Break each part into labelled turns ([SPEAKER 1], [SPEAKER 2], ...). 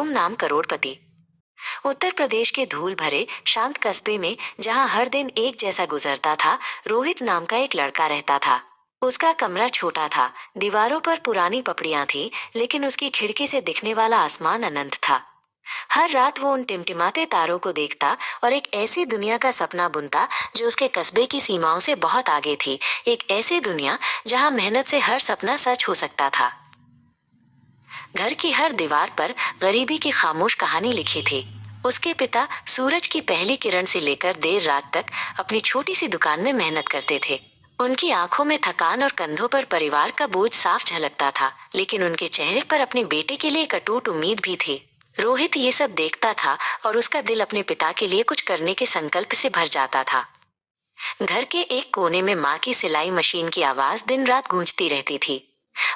[SPEAKER 1] गुमनाम करोड़पति। उत्तर प्रदेश के धूल भरे शांत कस्बे में जहां हर दिन एक जैसा गुजरता था, रोहित नाम का एक लड़का रहता था। उसका कमरा छोटा था, दीवारों पर पुरानी पपड़ियां थी, लेकिन उसकी खिड़की से दिखने वाला आसमान अनंत था। हर रात वो उन टिमटिमाते तारों को देखता और एक ऐसी दुनिया का सपना बुनता जो उसके कस्बे की सीमाओं से बहुत आगे थी। एक ऐसी दुनिया जहां मेहनत से हर सपना सच हो सकता था। घर की हर दीवार पर गरीबी की खामोश कहानी लिखी थी। उसके पिता सूरज की पहली किरण से लेकर देर रात तक अपनी छोटी सी दुकान में मेहनत करते थे। उनकी आंखों में थकान और कंधों पर परिवार का बोझ साफ झलकता था, लेकिन उनके चेहरे पर अपने बेटे के लिए एक अटूट उम्मीद भी थी। रोहित ये सब देखता था और उसका दिल अपने पिता के लिए कुछ करने के संकल्प से भर जाता था। घर के एक कोने में माँ की सिलाई मशीन की आवाज दिन रात गूंजती रहती थी।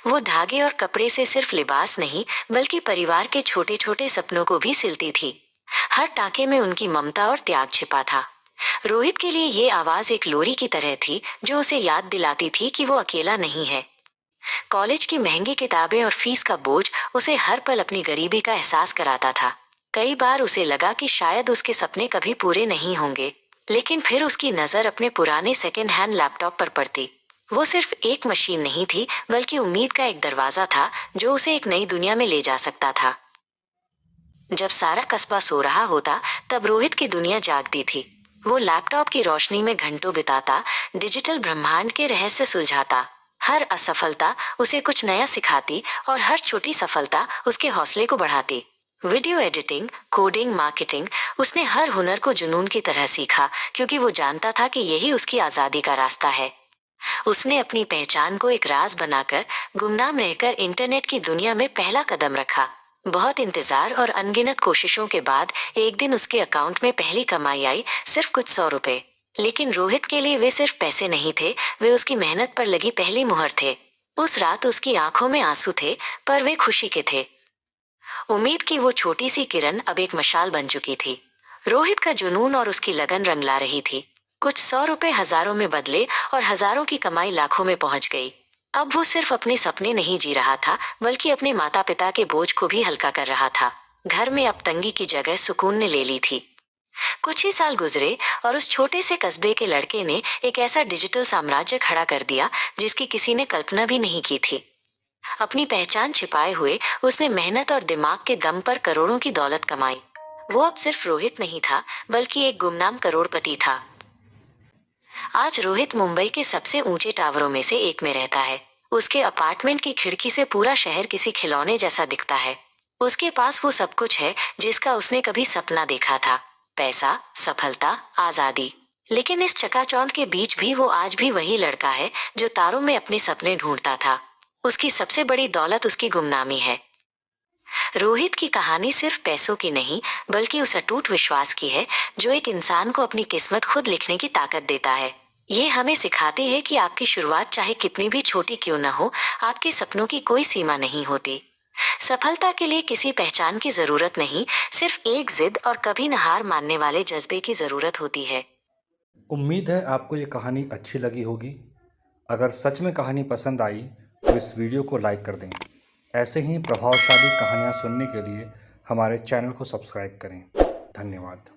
[SPEAKER 1] वो धागे और कपड़े से सिर्फ लिबास नहीं, बल्कि परिवार के छोटे छोटे सपनों को भी सिलती थी। हर टाके में उनकी ममता और त्याग छिपा था। रोहित के लिए ये आवाज एक लोरी की तरह थी, जो उसे याद दिलाती थी कि वो अकेला नहीं है। कॉलेज की महंगी किताबें और फीस का बोझ उसे हर पल अपनी गरीबी का एहसास कराता था। कई बार उसे लगा कि शायद उसके सपने कभी पूरे नहीं होंगे, लेकिन फिर उसकी नजर अपने पुराने सेकेंड हैंड लैपटॉप पर पड़ती। वो सिर्फ एक मशीन नहीं थी, बल्कि उम्मीद का एक दरवाजा था जो उसे एक नई दुनिया में ले जा सकता था। जब सारा कस्बा सो रहा होता, तब रोहित की दुनिया जागती थी। वो लैपटॉप की रोशनी में घंटों बिताता, डिजिटल ब्रह्मांड के रहस्य सुलझाता। हर असफलता उसे कुछ नया सिखाती और हर छोटी सफलता उसके हौसले को बढ़ाती। वीडियो एडिटिंग, कोडिंग, मार्केटिंग, उसने हर हुनर को जुनून की तरह सीखा, क्योंकि वो जानता था कि यही उसकी आजादी का रास्ता है। उसने अपनी पहचान को एक राज बनाकर गुमनाम रहकर इंटरनेट की दुनिया में पहला कदम रखा। बहुत इंतजार और अनगिनत कोशिशों के बाद एक दिन उसके अकाउंट में पहली कमाई आई, सिर्फ कुछ 100 रुपए। लेकिन रोहित के लिए वे सिर्फ पैसे नहीं थे, वे उसकी मेहनत पर लगी पहली मुहर थे। उस रात उसकी आंखों में आंसू थे, पर वे खुशी के थे। उम्मीद की वो छोटी सी किरण अब एक मशाल बन चुकी थी। रोहित का जुनून और उसकी लगन रंग ला रही थी। कुछ 100 रुपए हजारों में बदले और हजारों की कमाई लाखों में पहुंच गई। अब वो सिर्फ अपने सपने नहीं जी रहा था, बल्कि अपने माता पिता के बोझ को भी हल्का कर रहा था। घर में अब तंगी की जगह सुकून ने ले ली थी। कुछ ही साल गुजरे और उस छोटे से कस्बे के लड़के ने एक ऐसा डिजिटल साम्राज्य खड़ा कर दिया जिसकी किसी ने कल्पना भी नहीं की थी। अपनी पहचान छिपाए हुए उसने मेहनत और दिमाग के दम पर करोड़ों की दौलत कमाई। वो अब सिर्फ रोहित नहीं था, बल्कि एक गुमनाम करोड़पति था। आज रोहित मुंबई के सबसे ऊंचे टावरों में से एक में रहता है। उसके अपार्टमेंट की खिड़की से पूरा शहर किसी खिलौने जैसा दिखता है। उसके पास वो सब कुछ है जिसका उसने कभी सपना देखा था, पैसा, सफलता, आजादी। लेकिन इस चकाचौंध के बीच भी वो आज भी वही लड़का है जो तारों में अपने सपने ढूंढता था। उसकी सबसे बड़ी दौलत उसकी गुमनामी है। रोहित की कहानी सिर्फ पैसों की नहीं, बल्कि उस अटूट विश्वास की है जो एक इंसान को अपनी किस्मत खुद लिखने की ताकत देता है। ये हमें सिखाती है कि आपकी शुरुआत चाहे कितनी भी छोटी क्यों न हो, आपके सपनों की कोई सीमा नहीं होती। सफलता के लिए किसी पहचान की जरूरत नहीं, सिर्फ एक जिद और कभी न हार मानने वाले जज्बे की जरूरत होती है।
[SPEAKER 2] उम्मीद है आपको ये कहानी अच्छी लगी होगी। अगर सच में कहानी पसंद आई तो इस वीडियो को लाइक कर दें। ऐसे ही प्रभावशाली कहानियाँ सुनने के लिए हमारे चैनल को सब्सक्राइब करें। धन्यवाद।